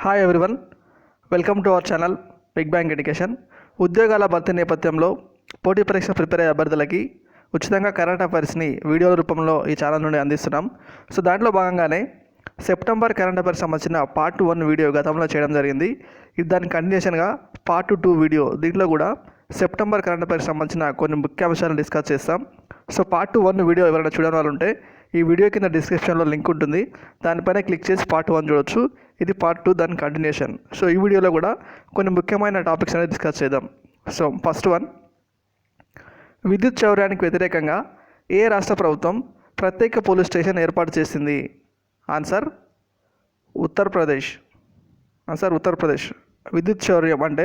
Hi everyone, welcome to our channel Big Bang Education. ఉద్యోగాల భర్తీ నేపథ్యంలో పోటీ పరీక్ష ప్రిపేర్ అయ్యే అభ్యర్థులకి ఉచితంగా కరెంట్ అఫైర్స్ని వీడియోల రూపంలో ఈ ఛానల్ నుండి అందిస్తున్నాం. సో దాంట్లో భాగంగానే సెప్టెంబర్ కరెంట్ అఫైర్స్ సంబంధించిన పార్ట్ 1 వీడియో గతంలో చేయడం జరిగింది. ఇది దాని కంటిన్యూషన్గా పార్ట్ 2 వీడియో, దీంట్లో కూడా సెప్టెంబర్ కరెంట్ అఫైర్స్ సంబంధించిన కొన్ని ముఖ్యాంశాలను డిస్కస్ చేస్తాం. సో పార్ట్ 1 వీడియో ఎవరైనా చూడని వాళ్ళు ఉంటే ఈ వీడియో కింద డిస్క్రిప్షన్లో లింక్ ఉంటుంది, దానిపైన క్లిక్ చేసి పార్ట్ 1 చూడొచ్చు. ఇది పార్ట్ 2 దాని కంటిన్యూషన్. సో ఈ వీడియోలో కూడా కొన్ని ముఖ్యమైన టాపిక్స్ అనేది డిస్కస్ చేద్దాం. సో ఫస్ట్ వన్, విద్యుత్ చౌర్యానికి వ్యతిరేకంగా ఏ రాష్ట్ర ప్రభుత్వం ప్రత్యేక పోలీస్ స్టేషన్ ఏర్పాటు చేసింది? ఆన్సర్ ఉత్తరప్రదేశ్. ఉత్తరప్రదేశ్. విద్యుత్ చౌర్యం అంటే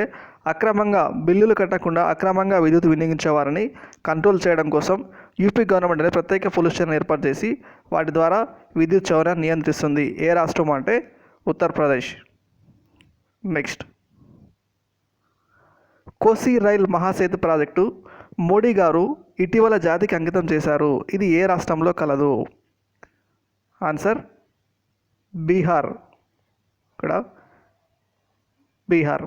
అక్రమంగా బిల్లులు కట్టకుండా అక్రమంగా విద్యుత్ వినియోగించే వారిని కంట్రోల్ చేయడం కోసం యూపీ గవర్నమెంట్ అనేది ప్రత్యేక పోలీస్ స్టేషన్ ఏర్పాటు చేసి వాటి ద్వారా విద్యుత్ చౌర్యాన్ని నియంత్రిస్తుంది. ఏ రాష్ట్రం అంటే ఉత్తరప్రదేశ్. నెక్స్ట్, కోసి రైల్ మహాసేతు ప్రాజెక్టు మోడీ గారు ఇటీవల జాతికి అంకితం చేశారు. ఇది ఏ రాష్ట్రంలో కలదు? ఆన్సర్ బీహార్. ఇక్కడ బీహార్.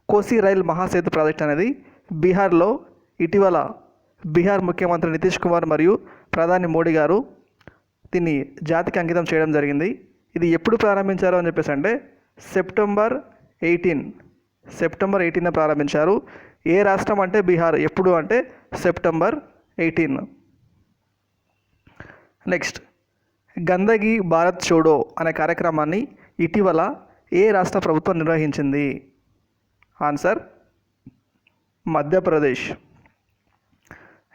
కోసి రైల్ మహాసేతు ప్రాజెక్ట్ అనేది బీహార్లో ఇటీవల బీహార్ ముఖ్యమంత్రి నితీష్ కుమార్ మరియు ప్రధాని మోడీ గారు దీన్ని జాతికి అంకితం చేయడం జరిగింది. ఇది ఎప్పుడు ప్రారంభించారు అని చెప్పేసి అంటే సెప్టెంబర్ 18న ప్రారంభించారు. ఏ రాష్ట్రం అంటే బీహార్. ఎప్పుడు అంటే సెప్టెంబర్ 18. నెక్స్ట్, గందగి భారత్ చోడో అనే కార్యక్రమాన్ని ఇటీవల ఏ రాష్ట్ర ప్రభుత్వం నిర్వహించింది? ఆన్సర్ మధ్యప్రదేశ్.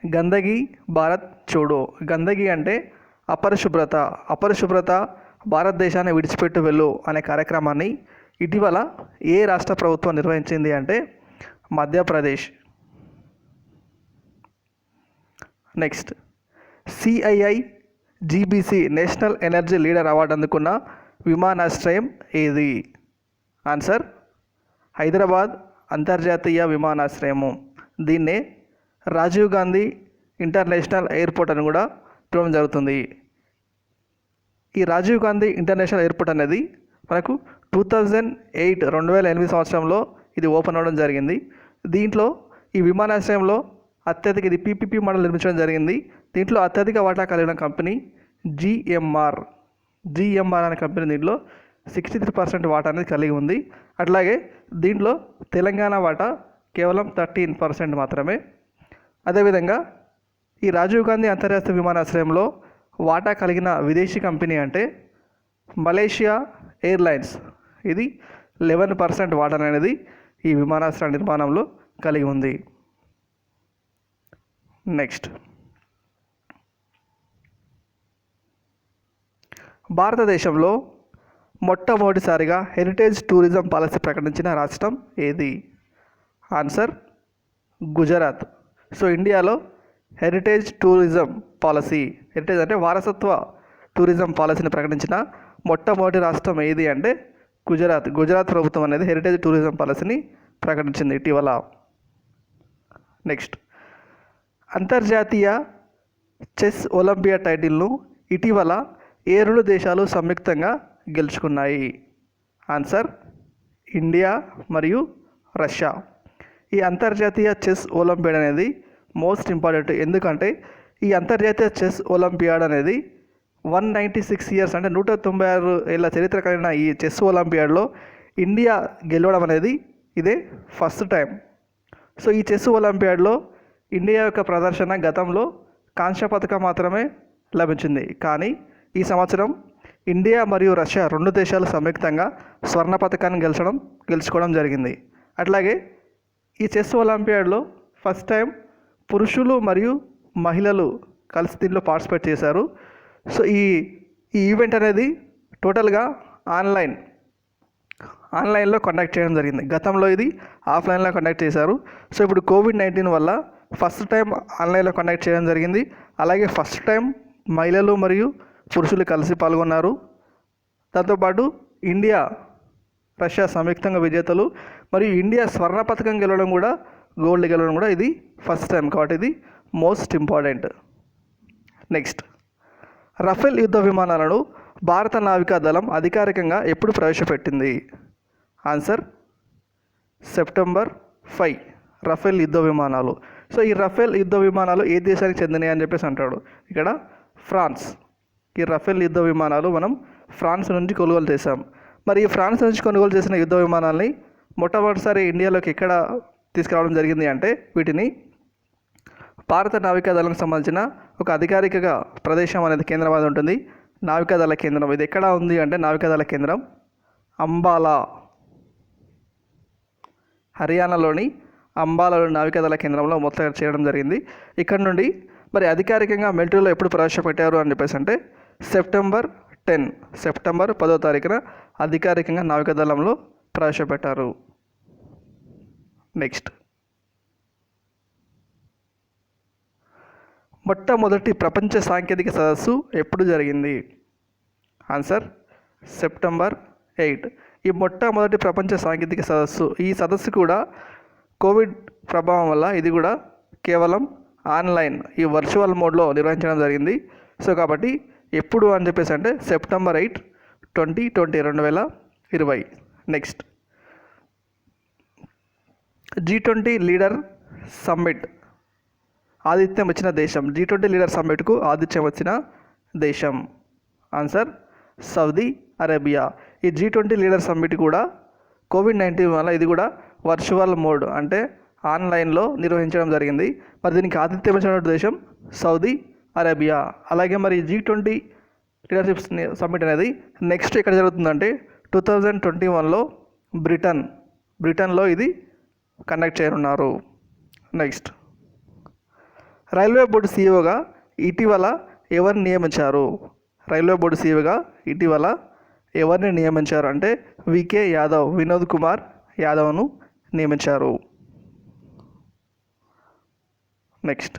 గందగి భారత్ చోడో. గందగి అంటే అపరిశుభ్రత భారతదేశాన్ని విడిచిపెట్టు వెళ్ళు అనే కార్యక్రమాన్ని ఇటీవల ఏ రాష్ట్ర ప్రభుత్వం నిర్వహించింది అంటే Madhya Pradesh. Next, CII GBC national energy leader award అందుకున్న విమానాశ్రయం ఏది? ఆన్సర్ హైదరాబాద్ అంతర్జాతీయ విమానాశ్రయము. దీన్నే రాజీవ్ గాంధీ ఇంటర్నేషనల్ ఎయిర్పోర్ట్ అని కూడా పిలవడం జరుగుతుంది. ఈ రాజీవ్ గాంధీ ఇంటర్నేషనల్ ఎయిర్పోర్ట్ అనేది మనకు 2008 సంవత్సరంలో ఇది ఓపెన్ అవ్వడం జరిగింది. దీంట్లో ఈ విమానాశ్రయంలో అత్యధిక ఇది పీపీపీ మోడల్ నిర్మించడం జరిగింది. దీంట్లో అత్యధిక వాటా కలిగిన కంపెనీ జిఎంఆర్ అనే కంపెనీ దీంట్లో 63% వాటా అనేది కలిగి ఉంది. అట్లాగే దీంట్లో తెలంగాణ వాటా కేవలం 13% మాత్రమే. అదేవిధంగా ఈ రాజీవ్ గాంధీ అంతర్జాతీయ విమానాశ్రయంలో వాటా కలిగిన విదేశీ కంపెనీ అంటే మలేషియా ఎయిర్లైన్స్. ఇది 11% వాటా అనేది ఈ విమానాశ్రయ నిర్మాణంలో కలిగి ఉంది. నెక్స్ట్, భారతదేశంలో మొట్టమొదటిసారిగా హెరిటేజ్ టూరిజం పాలసీ ప్రకటించిన రాష్ట్రం ఏది? ఆన్సర్ గుజరాత్. సో ఇండియాలో హెరిటేజ్ టూరిజం పాలసీ, హెరిటేజ్ అంటే వారసత్వ టూరిజం పాలసీని ప్రకటించిన మొట్టమొదటి రాష్ట్రం ఏది అంటే గుజరాత్ ప్రభుత్వం అనేది హెరిటేజ్ టూరిజం పాలసీని ప్రకటించింది ఇటీవల. నెక్స్ట్, అంతర్జాతీయ చెస్ ఒలింపియాడ్ టైటిల్ను ఇటీవల ఏ 2 దేశాలు సంయుక్తంగా గెలుచుకున్నాయి? ఆన్సర్ ఇండియా మరియు రష్యా. ఈ అంతర్జాతీయ చెస్ ఒలింపియాడ్ అనేది మోస్ట్ ఇంపార్టెంట్. ఎందుకంటే ఈ అంతర్జాతీయ చెస్ ఒలింపియాడ్ అనేది 196 ఇయర్స్ అంటే 196 ఏళ్ళ చరిత్ర కలిగిన ఈ చెస్ ఒలింపియాడ్లో ఇండియా గెలవడం అనేది ఇదే ఫస్ట్ టైం. సో ఈ చెస్ ఒలింపియాడ్లో ఇండియా యొక్క ప్రదర్శన గతంలో కాంస్య పథకం మాత్రమే లభించింది. కానీ ఈ సంవత్సరం ఇండియా మరియు రష్యా 2 దేశాలు సంయుక్తంగా స్వర్ణ పథకాన్ని గెలుచుకోవడం జరిగింది. అట్లాగే ఈ చెస్ ఒలింపియాడ్లో ఫస్ట్ టైం పురుషులు మరియు మహిళలు కలిసి దీనిలో పార్టిసిపేట్ చేశారు. సో ఈ ఈవెంట్ అనేది టోటల్గా ఆన్లైన్లో కండక్ట్ చేయడం జరిగింది. గతంలో ఇది ఆఫ్లైన్లో కండక్ట్ చేశారు. సో ఇప్పుడు కోవిడ్-19 వల్ల ఫస్ట్ టైం ఆన్లైన్లో కండక్ట్ చేయడం జరిగింది. అలాగే ఫస్ట్ టైం మహిళలు మరియు పురుషులు కలిసి పాల్గొన్నారు. దాంతోపాటు ఇండియా రష్యా సంయుక్తంగా విజేతలు మరియు ఇండియా స్వర్ణ పథకం గెలవడం కూడా, గోల్డ్ గెలవడం కూడా ఇది ఫస్ట్ టైం కాబట్టి ఇది మోస్ట్ ఇంపార్టెంట్. నెక్స్ట్, రఫేల్ యుద్ధ విమానాలను భారత నావికా దళం అధికారికంగా ఎప్పుడు ప్రవేశపెట్టింది? ఆన్సర్ సెప్టెంబర్ 5 రఫేల్ యుద్ధ విమానాలు. సో ఈ రఫేల్ యుద్ధ విమానాలు ఏ దేశానికి చెందినవి అని చెప్పేసి అంటాడు. ఇక్కడ ఫ్రాన్స్. ఈ రఫేల్ యుద్ధ విమానాలు మనం ఫ్రాన్స్ నుంచి కొనుగోలు చేశాం. మరి ఈ ఫ్రాన్స్ నుంచి కొనుగోలు చేసిన యుద్ధ విమానాల్ని మొట్టమొదటిసారి ఇండియాలోకి ఎక్కడ తీసుకురావడం జరిగింది అంటే వీటిని భారత నావికాదళానికి సంబంధించిన ఒక అధికారిక ప్రదేశం అనేది కేంద్రం అనేది ఉంటుంది, నావికాదళ కేంద్రం. ఇది ఎక్కడ ఉంది అంటే నావికాదళ కేంద్రం అంబాలా, హర్యానాలోని అంబాలాలోని నావికాదళ కేంద్రంలో మొత్తం చేయడం జరిగింది. ఇక్కడ నుండి మరి అధికారికంగా మిలిటరీలో ఎప్పుడు ప్రవేశపెట్టారు అని చెప్పేసి అంటే సెప్టెంబర్ 10వ తారీఖున అధికారికంగా నావికాదళంలో ప్రవేశపెట్టారు. నెక్స్ట్, మొట్టమొదటి ప్రపంచ సాంకేతిక సదస్సు ఎప్పుడు జరిగింది? Answer September 8. ఈ మొట్టమొదటి ప్రపంచ సాంకేతిక సదస్సు, ఈ సదస్సు కూడా కోవిడ్ ప్రభావం వల్ల ఇది కూడా కేవలం ఆన్లైన్, ఈ వర్చువల్ మోడ్లో నిర్వహించడం జరిగింది. సో కాబట్టి ఎప్పుడు అని చెప్పేసి అంటే September 8, 2020. Next, G20 leader summit ఆతిథ్యం వచ్చిన దేశం. G20 లీడర్ సమ్మిట్కు ఆతిథ్యం వచ్చిన దేశం ఆన్సర్ సౌదీ అరేబియా. ఈ G20 లీడర్ సమ్మిట్ కూడా కోవిడ్-19 వల్ల ఇది కూడా వర్చువల్ మోడ్ అంటే ఆన్లైన్లో నిర్వహించడం జరిగింది. మరి దీనికి ఆతిథ్యం ఇచ్చిన దేశం సౌదీ అరేబియా. అలాగే మరి G20 లీడర్షిప్ సమ్మిట్ అనేది నెక్స్ట్ ఎక్కడ జరుగుతుందంటే 2021లో బ్రిటన్లో ఇది కండక్ట్ చేయనున్నారు. నెక్స్ట్, రైల్వే బోర్డు సీఈఓగా ఇటీవల ఎవరిని నియమించారు? రైల్వే బోర్డు సీఈఓగా ఇటీవల ఎవరిని నియమించారు అంటే వికే యాదవ్, వినోద్ కుమార్ యాదవ్ను నియమించారు. నెక్స్ట్,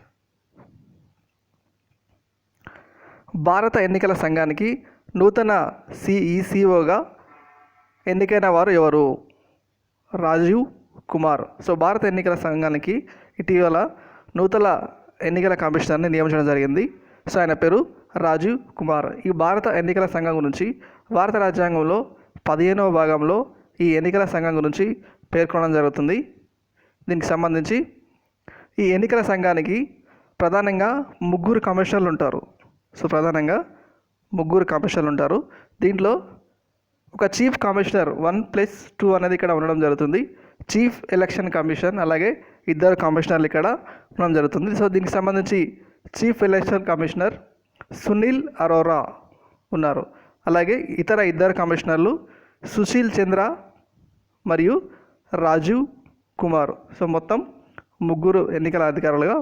భారత ఎన్నికల సంఘానికి నూతన సిఈసిఓగా ఎన్నికైన వారు ఎవరు? రాజీవ్ కుమార్. సో భారత ఎన్నికల సంఘానికి ఇటీవల నూతన ఎన్నికల కమిషనర్ని నియమించడం జరిగింది. సో ఆయన పేరు రాజీవ్ కుమార్. ఈ భారత ఎన్నికల సంఘం గురించి భారత రాజ్యాంగంలో 15వ భాగంలో ఈ ఎన్నికల సంఘం గురించి పేర్కొనడం జరుగుతుంది. దీనికి సంబంధించి ఈ ఎన్నికల సంఘానికి ప్రధానంగా ముగ్గురు కమిషనర్లు ఉంటారు. సో ప్రధానంగా ముగ్గురు కమిషనర్లు ఉంటారు. దీంట్లో ఒక చీఫ్ కమిషనర్ 1+2 అనేది ఇక్కడ ఉండడం జరుగుతుంది. చీఫ్ ఎలక్షన్ కమిషన్ అలాగే 2 కమిషనర్లు ఇక్కడ ఉండడం జరుగుతుంది. సో దీనికి సంబంధించి chief election commissioner Sunil Arora ఉన్నారు. అలాగే ఇతర 2 కమిషనర్లు సుశీల్ చంద్ర మరియు రాజీవ్ కుమార్. సో మొత్తం ముగ్గురు ఎన్నికల అధికారులుగా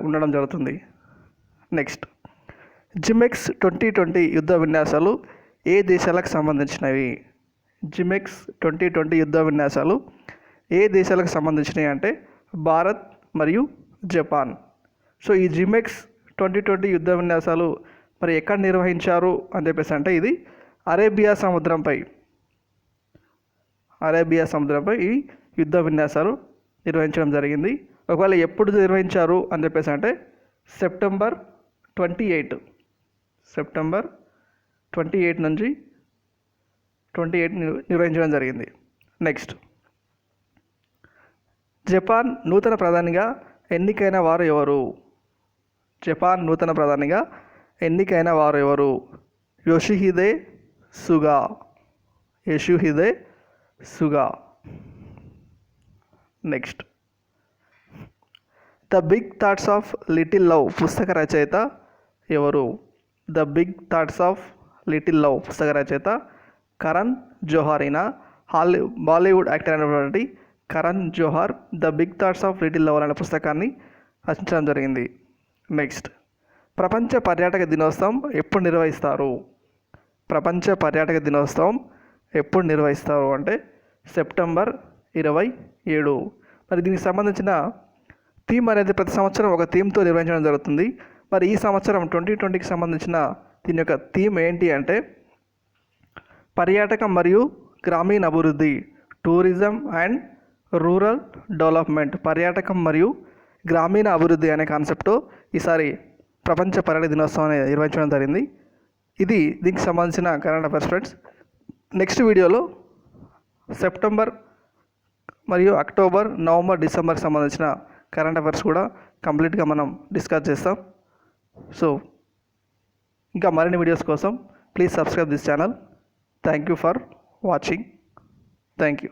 ఉండడం జరుగుతుంది. నెక్స్ట్, జిమెక్స్ 2020 యుద్ధ విన్యాసాలు ఏ దేశాలకు సంబంధించినవి? జిమెక్స్ 2020 యుద్ధ విన్యాసాలు ఏ దేశాలకు సంబంధించినవి అంటే భారత్ మరియు జపాన్. సో ఈ జిమెక్స్ 2020 యుద్ధ విన్యాసాలు మరి ఎక్కడ నిర్వహించారు అని చెప్పేసి అంటే ఇది అరేబియా సముద్రంపై ఈ యుద్ధ విన్యాసాలు నిర్వహించడం జరిగింది. ఒకవేళ ఎప్పుడు నిర్వహించారు అని చెప్పేసి అంటే సెప్టెంబర్ 28 నుంచి 28 నిర్వహించడం జరిగింది. నెక్స్ట్, జపాన్ నూతన ప్రధానిగా ఎన్నికైన వారు ఎవరు? జపాన్ నూతన ప్రధానిగా ఎన్నికైన వారు ఎవరు? Yoshihide Suga. Next, the big thoughts of little love పుస్తక రచయిత ఎవరు? The big thoughts of little love పుస్తక రచయిత కరణ్ జోహార్. అయిన బాలీవుడ్ యాక్టర్ అయినటువంటి Karan Johar the big thoughts of little love అనే పుస్తకాన్ని రచించడం జరిగింది. నెక్స్ట్, ప్రపంచ పర్యాటక దినోత్సవం ఎప్పుడు నిర్వహిస్తారు? ప్రపంచ పర్యాటక దినోత్సవం ఎప్పుడు నిర్వహిస్తారు అంటే సెప్టెంబర్ 27. మరి దీనికి సంబంధించిన థీమ్ అనేది ప్రతి సంవత్సరం ఒక థీమ్తో నిర్వహించడం జరుగుతుంది. మరి ఈ సంవత్సరం 2020కి సంబంధించిన దీని యొక్క థీమ్ ఏంటి అంటే పర్యాటకం మరియు గ్రామీణ అభివృద్ధి, టూరిజం అండ్ రూరల్ డెవలప్మెంట్. పర్యాటకం మరియు గ్రామీణ అభివృద్ధి అనే కాన్సెప్ట్తో ఈసారి ప్రపంచ పర్యాటక దినోత్సవాన్ని నిర్వహించడం జరిగింది. ఇది దీనికి సంబంధించిన కరెంట్ అఫైర్స్ ఫ్రెండ్స్. నెక్స్ట్ వీడియోలో సెప్టెంబర్ మరియు అక్టోబర్, నవంబర్, డిసెంబర్ సంబంధించిన కరెంట్ అఫైర్స్ కూడా కంప్లీట్గా మనం డిస్కస్ చేస్తాం. సో ఇంకా మరిన్ని వీడియోస్ కోసం please subscribe this channel. Thank you for watching. Thank you.